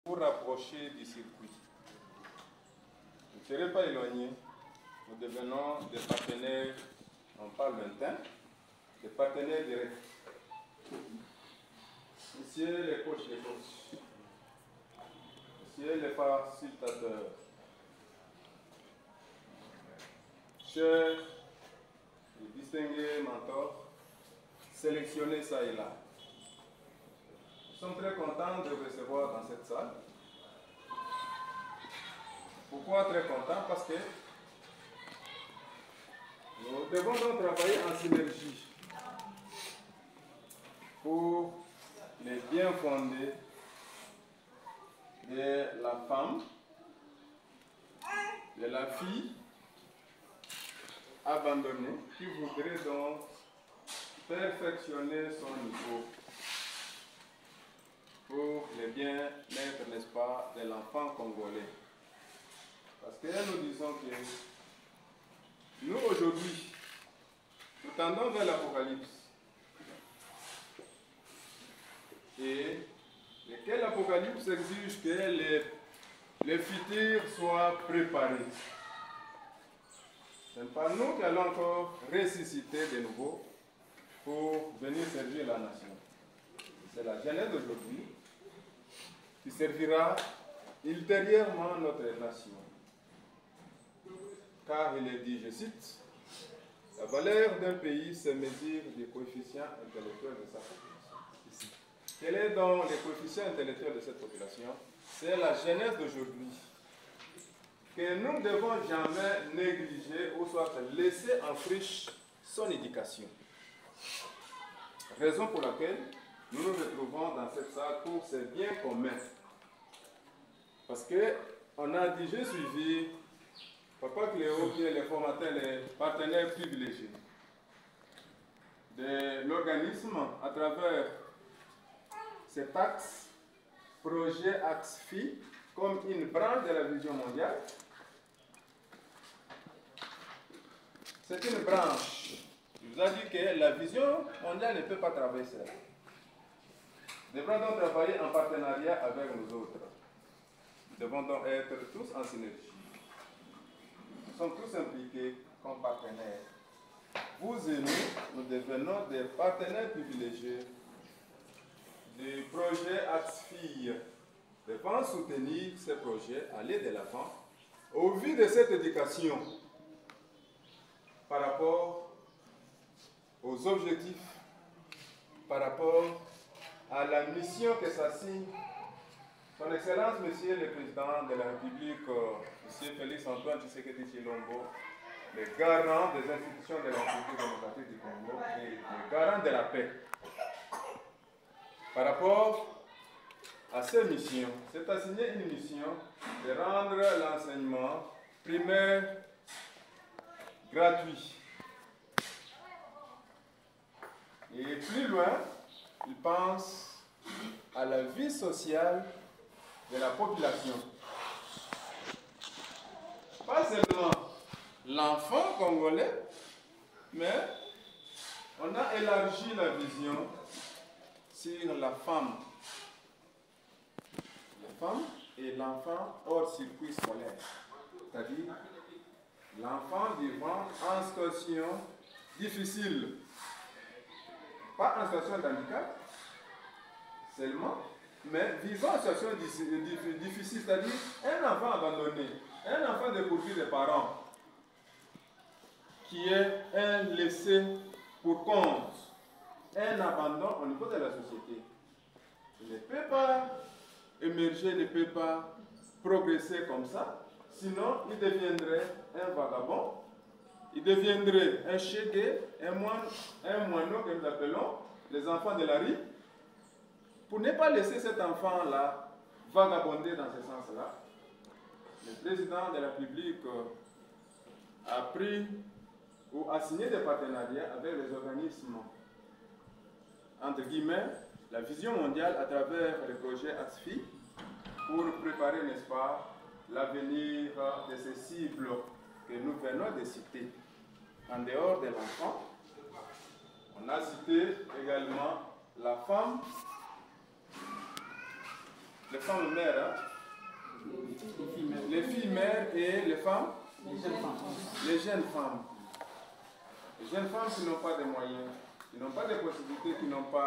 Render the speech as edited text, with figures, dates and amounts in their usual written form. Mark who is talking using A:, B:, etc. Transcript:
A: Pour rapprocher du circuit. Vous ne serez pas éloignés. Nous devenons des partenaires, on parle maintenant, des partenaires directs. Monsieur les coachs, Monsieur les facilitateurs, chers et distingués mentors, sélectionnez ça et là. Nous sommes très contents de vous recevoir dans cette salle. Pourquoi très contents? Parce que nous devons donc travailler en synergie pour les bien fondés de la femme, de la fille abandonnée qui voudrait donc perfectionner son niveau pour le bien-être, n'est-ce pas, de l'enfant congolais. Parce que nous disons que nous aujourd'hui, nous tendons vers l'Apocalypse. Et lequel Apocalypse exige que les futurs soient préparés. Ce n'est pas nous qui allons encore ressusciter de nouveau pour venir servir la nation. C'est la jeunesse d'aujourd'hui qui servira ultérieurement notre nation. Car il est dit, je cite, la valeur d'un pays se mesure du coefficient intellectuel de sa population. Quel est donc le coefficient intellectuel de cette population? C'est la jeunesse d'aujourd'hui que nous ne devons jamais négliger ou soit laisser en friche son éducation. Raison pour laquelle nous nous retrouvons dans cette salle pour ces biens communs. Parce qu'on a déjà suivi Papa Cléo, qui est le formateur, les partenaires privilégiés de l'organisme à travers cet axe, projet axe FI, comme une branche de la vision mondiale. C'est une branche. Je vous ai dit que la vision mondiale ne peut pas travailler seule. Nous devons donc travailler en partenariat avec nous autres. Nous devons donc être tous en synergie. Nous sommes tous impliqués comme partenaires. Vous et nous devenons des partenaires privilégiés du projet AXFI. Nous devons soutenir ce projet, aller de l'avant, au vu de cette éducation par rapport aux objectifs, par rapport à la mission que s'assigne Son Excellence, Monsieur le Président de la République, Monsieur Félix-Antoine Tshisekedi Tshilombo, le garant des institutions de la République démocratique du Congo et le garant de la paix. Par rapport à ces missions, c'est assigné une mission de rendre l'enseignement primaire gratuit. Et plus loin, il pense à la vie sociale de la population. Pas seulement l'enfant congolais, mais on a élargi la vision sur la femme. La femme et l'enfant hors circuit scolaire. C'est-à-dire l'enfant vivant en situation difficile. Pas en situation d'handicap seulement, mais vivant en situation difficile, c'est-à-dire un enfant abandonné, un enfant dépourvu des parents, qui est un laissé pour compte, un abandon au niveau de la société. Il ne peut pas émerger, ne peut pas progresser comme ça, sinon il deviendrait un vagabond, il deviendrait un chégué, un moineau que nous appelons les enfants de la rue, pour ne pas laisser cet enfant-là vagabonder dans ce sens-là. Le président de la République a pris ou a signé des partenariats avec les organismes, entre guillemets, la vision mondiale à travers le projet AXFI pour préparer, n'est-ce pas, l'avenir de ces cibles que nous venons de citer. En dehors de l'enfant, on a cité également la femme, Les femmes mères, hein? Les filles mères et les femmes?
B: Les jeunes femmes.
A: Les jeunes femmes. Les jeunes femmes qui n'ont pas de moyens, qui n'ont pas de possibilités, qui n'ont pas